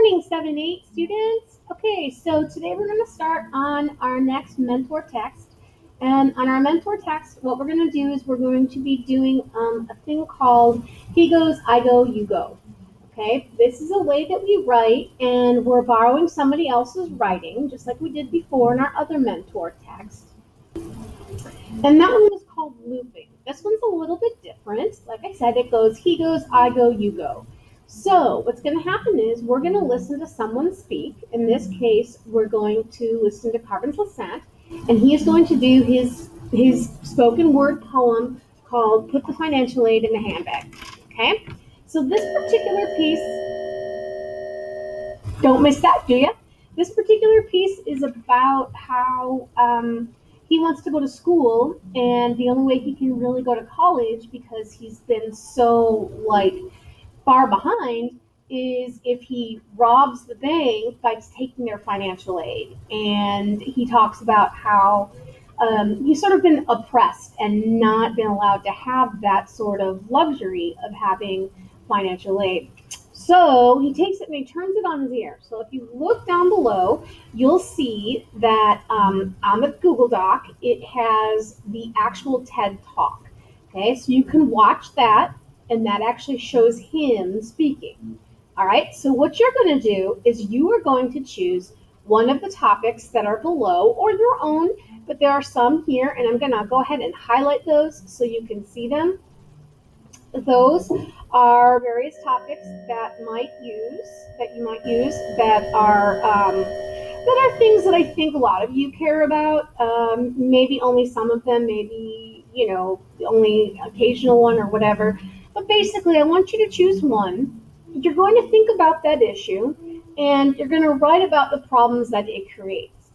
morning, 7-8 students. Okay, so today we're going to start on our next mentor text. And on our mentor text, what we're going to do is we're going to be doing a thing called he goes, I go, you go. Okay, this is a way that we write, and we're borrowing somebody else's writing, just like we did before in our other mentor text. And that one was called looping. This one's a little bit different. Like I said, it goes, he goes, I go, you go. So what's going to happen is we're going to listen to someone speak. In this case, we're going to listen to Carvin Lasant, and he is going to do his spoken word poem called Put the Financial Aid in the Handbag. Okay? So this particular piece, don't miss that, do you? This particular piece is about how he wants to go to school, and the only way he can really go to college because he's been so far behind is if he robs the bank by taking their financial aid. And he talks about how he's sort of been oppressed and not been allowed to have that sort of luxury of having financial aid. So he takes it and he turns it on his ear. So if you look down below, you'll see that on the Google Doc, it has the actual TED Talk. Okay, so you can watch that, and that actually shows him speaking. All right, so what you're going to do is you are going to choose one of the topics that are below or your own, but there are some here, and I'm going to go ahead and highlight those so you can see them. Those are various topics that you might use that are things that I think a lot of you care about. Maybe only some of them, maybe only occasional one or whatever. But basically, I want you to choose one. You're going to think about that issue, and you're going to write about the problems that it creates.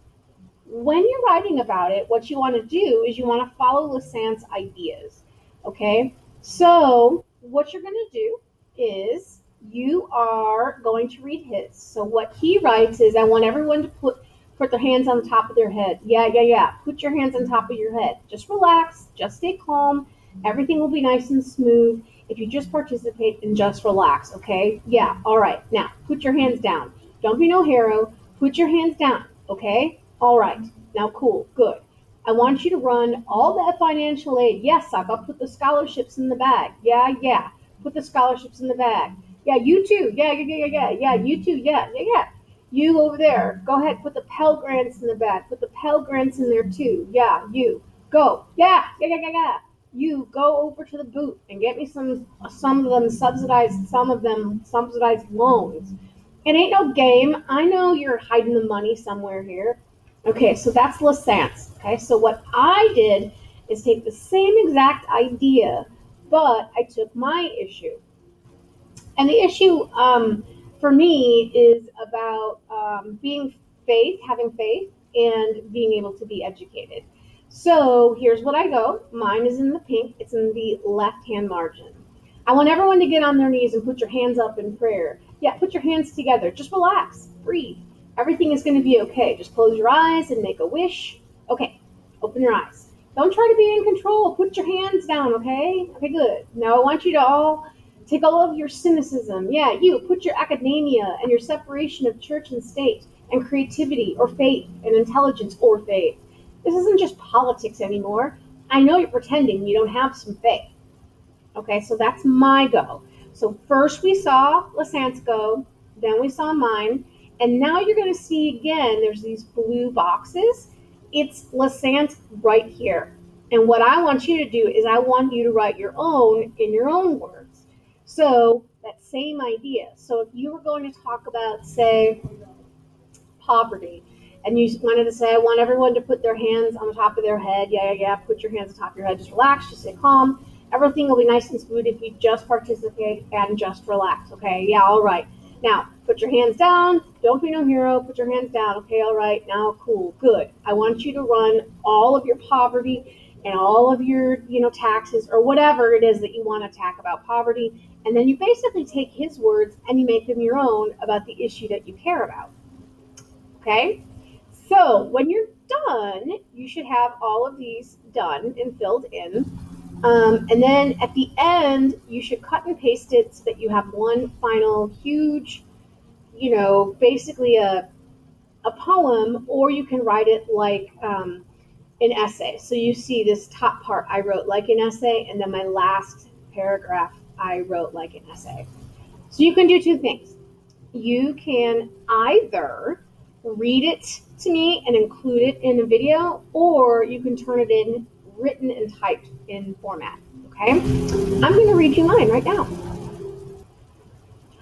When you're writing about it, what you want to do is you want to follow Lasant's ideas. Okay? So what you're going to do is you are going to read his. So what he writes is, I want everyone to put their hands on the top of their head. Yeah. Put your hands on top of your head. Just relax. Just stay calm. Everything will be nice and smooth if you just participate and just relax, okay? Yeah, all right. Now, put your hands down. Don't be no hero. Put your hands down, okay? All right. Now, cool. Good. I want you to run all that financial aid. Yes, I'll put the scholarships in the bag. Yeah. Put the scholarships in the bag. Yeah, you too. Yeah. Yeah, you too. Yeah. You over there. Go ahead. Put the Pell Grants in the bag. Put the Pell Grants in there too. Yeah, you. Go. Yeah. You go over to the booth and get me some of them subsidized, some of them subsidized loans. It ain't no game. I know you're hiding the money somewhere here. Okay, so that's Lasant's. Okay, so what I did is take the same exact idea, but I took my issue. And the issue for me is about having faith, and being able to be educated. So here's what I go. Mine is in the pink. It's in the left-hand margin. I want everyone to get on their knees and put your hands up in prayer. Yeah, put your hands together. Just relax. Breathe. Everything is going to be okay. Just close your eyes and make a wish. Okay, open your eyes. Don't try to be in control. Put your hands down, okay? Okay, good. Now I want you to all take all of your cynicism. Yeah, you put your academia and your separation of church and state and creativity or faith and intelligence or faith. This isn't just politics anymore. I know you're pretending you don't have some faith. Okay, so that's my go. So first we saw Lasant's go, then we saw mine, and now you're going to see again, there's these blue boxes. It's Lasant right here. And what I want you to do is I want you to write your own in your own words. So that same idea. So if you were going to talk about, say, poverty, and you wanted to say, I want everyone to put their hands on the top of their head. Yeah. Put your hands on top of your head. Just relax. Just stay calm. Everything will be nice and smooth if you just participate and just relax. Okay. Yeah. All right. Now put your hands down. Don't be no hero. Put your hands down. Okay. All right. Now cool. Good. I want you to run all of your poverty and all of your, taxes or whatever it is that you want to talk about poverty. And then you basically take his words and you make them your own about the issue that you care about. Okay. So when you're done, you should have all of these done and filled in. And then at the end, you should cut and paste it so that you have one final huge, basically a poem, or you can write it like an essay. So you see this top part I wrote like an essay, and then my last paragraph I wrote like an essay. So you can do two things. You can either read it to me and include it in a video, or you can turn it in written and typed in format. Okay? I'm going to read you mine right now.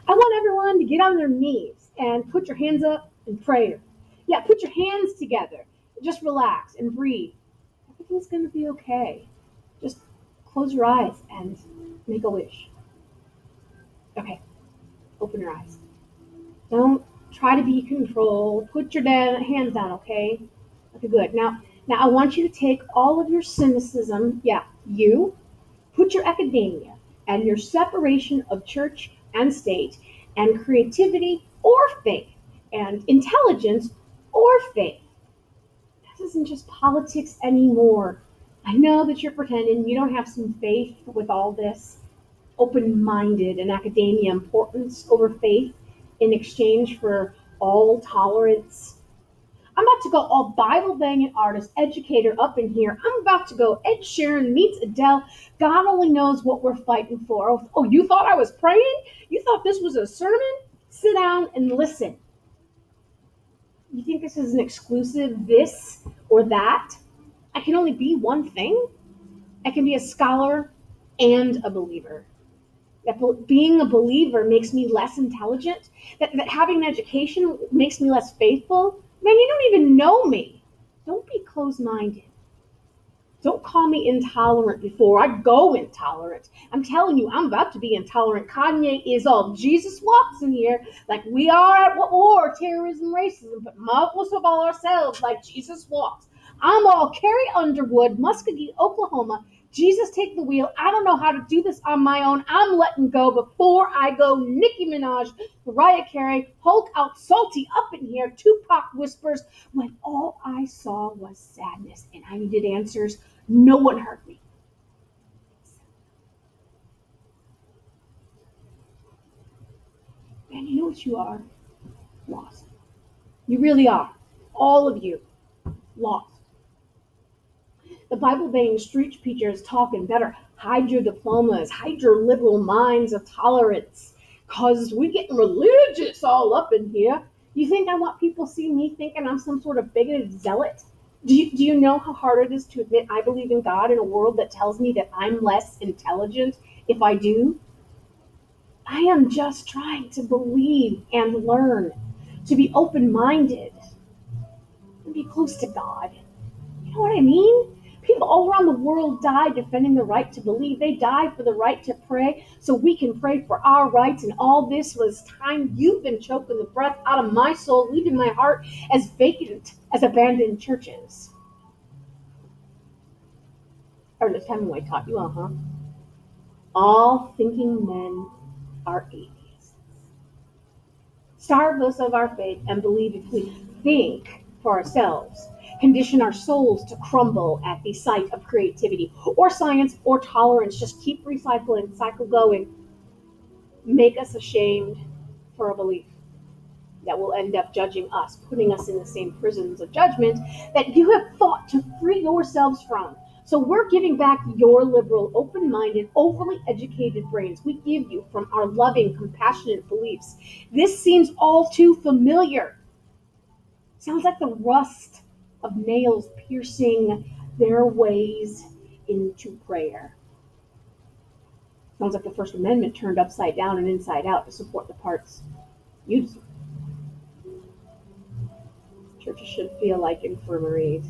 I want everyone to get on their knees and put your hands up in prayer. Yeah, put your hands together. Just relax and breathe. Everything's going to be okay. Just close your eyes and make a wish. Okay, open your eyes. Don't try to be in control. Put your hands down, okay? Okay, good. Now I want you to take all of your cynicism, put your academia and your separation of church and state and creativity or faith and intelligence or faith. This isn't just politics anymore. I know that you're pretending you don't have some faith with all this open-minded and academia importance over faith in exchange for all tolerance. I'm about to go all Bible banging artist educator up in here. I'm about to go Ed Sheeran meets Adele. God only knows what we're fighting for. Oh, you thought I was praying? You thought this was a sermon? Sit down and listen. You think this is an exclusive this or that? I can only be one thing. I can be a scholar and a believer. That being a believer makes me less intelligent, that having an education makes me less faithful. Man, you don't even know me. Don't be closed-minded. Don't call me intolerant before I go intolerant. I'm telling you, I'm about to be intolerant. Kanye is all Jesus walks in here like we are at war, terrorism, racism, but most of all ourselves like Jesus walks. I'm all Carrie Underwood, Muskogee, Oklahoma. Jesus, take the wheel. I don't know how to do this on my own. I'm letting go before I go. Nicki Minaj, Mariah Carey, Hulk out salty up in here. Tupac whispers, when all I saw was sadness and I needed answers, no one heard me. Man, you know what you are? Lost. You really are. All of you. Lost. The Bible-banging street preachers talking better. Hide your diplomas. Hide your liberal minds of tolerance. Because we're getting religious all up in here. You think I want people to see me thinking I'm some sort of bigoted zealot? Do you know how hard it is to admit I believe in God in a world that tells me that I'm less intelligent if I do? I am just trying to believe and learn, to be open-minded, and be close to God. You know what I mean? People all around the world die defending the right to believe. They die for the right to pray so we can pray for our rights. And all this was time you've been choking the breath out of my soul, leaving my heart as vacant as abandoned churches. Ernest Hemingway taught you, all thinking men are atheists. Starve us of our faith and believe if we think for ourselves, condition our souls to crumble at the sight of creativity or science or tolerance. Just keep recycling, cycle going. Make us ashamed for a belief that will end up judging us, putting us in the same prisons of judgment that you have fought to free yourselves from. So we're giving back your liberal, open-minded, overly educated brains we give you from our loving, compassionate beliefs. This seems all too familiar. Sounds like the rust of nails piercing their ways into prayer. Sounds like the First Amendment turned upside down and inside out to support the parts you deserve. Churches should feel like infirmaries.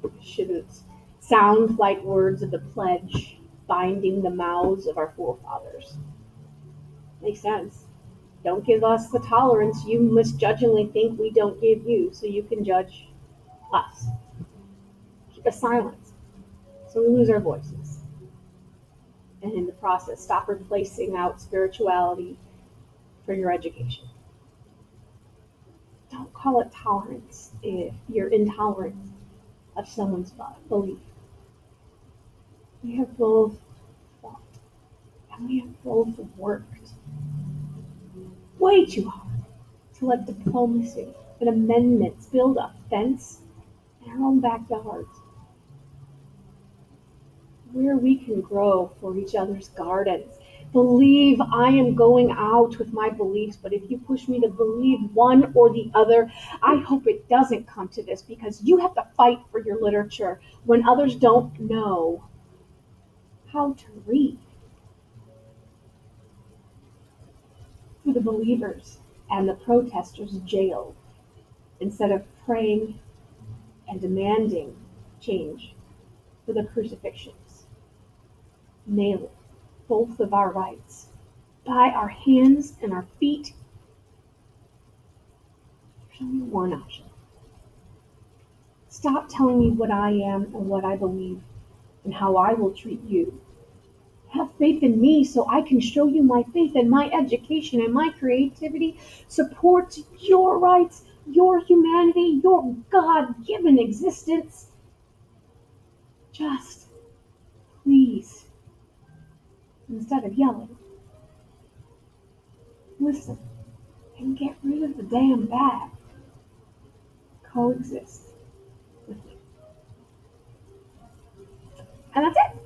It shouldn't sound like words of the pledge binding the mouths of our forefathers. Makes sense. Don't give us the tolerance you misjudgingly think we don't give you so you can judge us. Keep us silent so we lose our voices. And in the process, stop replacing out spirituality for your education. Don't call it tolerance if you're intolerant of someone's belief. We have both fought and we have both worked way too hard to let diplomacy and amendments build a fence in our own backyards where we can grow for each other's gardens. Believe I am going out with my beliefs, but if you push me to believe one or the other, I hope it doesn't come to this because you have to fight for your literature when others don't know how to read. For the believers and the protesters jailed, instead of praying and demanding change for the crucifixions, nail both of our rights by our hands and our feet. There's only one option. Stop telling me what I am and what I believe and how I will treat you. Have faith in me so I can show you my faith, and my education and my creativity supports your rights, your humanity, your God given existence. Just please, instead of yelling, listen and get rid of the damn bag. Coexist with me. And that's it.